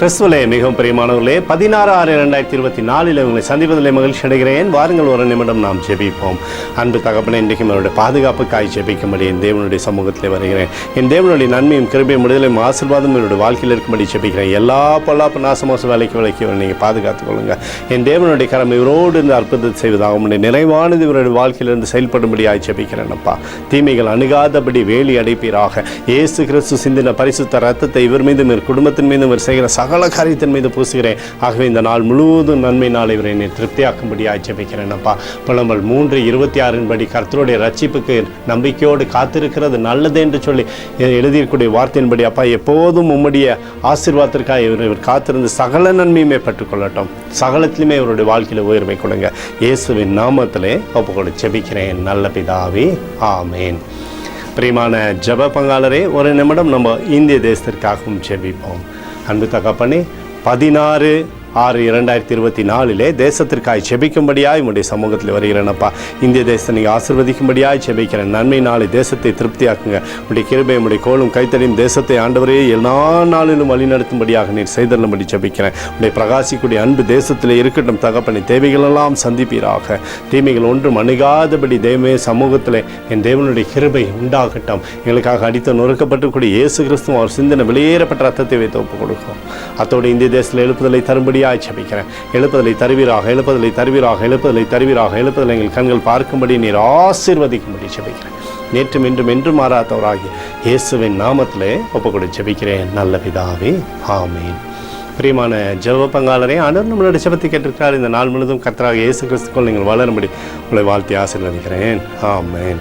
கிறிஸ்துவிலே மிகவும் பிரியமானவர்களே, 16/6/2024 உங்களை சந்திப்பதிலே மகிழ்ச்சி அடைகிறேன். வாருங்கள், ஒரு நிமிடம் நாம் ஜெபிப்போம். அன்பு தகப்பனே, இன்றைக்கு என்னுடைய பாதுகாப்புக்காய் ஜெபிக்கும்படி என் தேவனுடைய சமூகத்தில் வருகிறேன். என் தேவனுடைய நன்மையும் கிருபையும் விடுதலையும் ஆசீர்வாதம் என்னுடைய வாழ்க்கையில் இருக்கும்படி ஜெபிக்கிறேன். எல்லா பொல்லாப்பு நாசமோச விலைக்கு நீங்கள் பாதுகாத்துக் கொள்ளுங்க. என் தேவனுடைய கரம் இவரோடு இருந்து அற்புதத்தை செய்வதாக உடைய நிறைவானது இவருடைய வாழ்க்கையிலிருந்து செயல்படும்படியாய் ஜெபிக்கிறேன். அப்பா, தீமைகள் அணுகாதபடி வேலி அடைப்பீராக. இயேசு கிறிஸ்து சிந்தின பரிசுத்த ரத்தத்தை இவர் மீதும் இவர் குடும்பத்தின் மீதும் இவர் செய்கிற சகல காரியத்தின் மீது பூசுகிறேன். ஆகவே இந்த நாள் முழுவதும் நன்மை நாள் இவரை என்னை திருப்தியாக்கும்படியாக ஜெபிக்கிறேன். அப்பா, புலம்பல் 3:26 படி கர்த்தருடைய ரட்சிப்புக்கு நம்பிக்கையோடு காத்திருக்கிறது நல்லது என்று சொல்லி எழுதியிருக்கூடிய வார்த்தையின்படி அப்பா, எப்போதும் உம்முடைய ஆசீர்வாதத்திற்காக இவர் காத்திருந்து சகல நன்மையுமே பெற்றுக்கொள்ளட்டும். சகலத்திலுமே இவருடைய வாழ்க்கையில் உயர்வை கொடுங்க. இயேசுவின் நாமத்திலே ஒப்புக்கொடு ஜெபிக்கிறேன் நல்ல பிதாவே, ஆமேன். பிரியமான ஜெப பங்காளரே, ஒரு நிமிடம் நம்ம இந்திய தேசத்திற்காகவும் ஜெபிப்போம். அன்பு தகப்பனே, 16/6/2024 தேசத்திற்காய் ஜெபிக்கும்படியாய் உடைய சமூகத்தில் வருகிறேனப்பா. இந்திய தேசத்தை நீங்கள் ஆசீர்வதிக்கும்படியாய் ஜெபிக்கிறேன். நன்மை நாளை தேசத்தை திருப்தியாக்குங்க. உடைய கிருபை உடைய கோலும் கைத்தடியும் தேசத்தை ஆண்டவரே எல்லா நாளிலும் வழிநடத்தும்படியாக நீர் செய்தருளும்படி ஜெபிக்கிறேன். உடைய பிரகாசிக்கூடிய அன்பு தேசத்தில் இருக்கட்டும் தகப்பனை. தேவைகளெல்லாம் சந்திப்பீராக. தீமைகள் ஒன்றும் அணுகாதபடி தேவமே சமூகத்தில் என் தேவனுடைய கிருபை உண்டாகட்டும். எங்களுக்காக அடித்து நொறுக்கப்பட்டுக்கூடிய இயேசு கிறிஸ்துவும் அவர் சிந்தனை வெளியேறப்பட்ட ரத்தத்தை வைத்து ஒப்புக் கொடுக்கும். அத்தோடு இந்திய தேசத்தில் எழுப்புதலை தரும்படியாக ஜெபிக்கிறேன். எழுப்புதலை தருவீராக, எழுப்புதலை தருவீராக, எழுப்புதலை தருவீராக, எழுப்புதலை எங்கள் கண்கள் பார்க்கும்படி நீர் ஆசீர்வதிக்கும்படி ஜெபிக்கிறேன். நேற்றும் இன்றும் என்றும் மாறாதவராகி இயேசுவின் நாமத்திலே ஒப்புக்கொடு ஜெபிக்கிறேன் நல்ல பிதாவே, ஆமேன். பிரியமான ஜெப பங்காளரே, ஆண்டவர் நம்மளுடைய ஜெபத்தை கேட்டிருக்கிறார். இந்த நாள் முழுவதும் கர்த்தராகிய இயேசு கிறிஸ்துக்குள் நீங்கள் வளரும்படி உங்களை வாழ்த்தி ஆசீர்வதிக்கிறேன். ஆமேன்.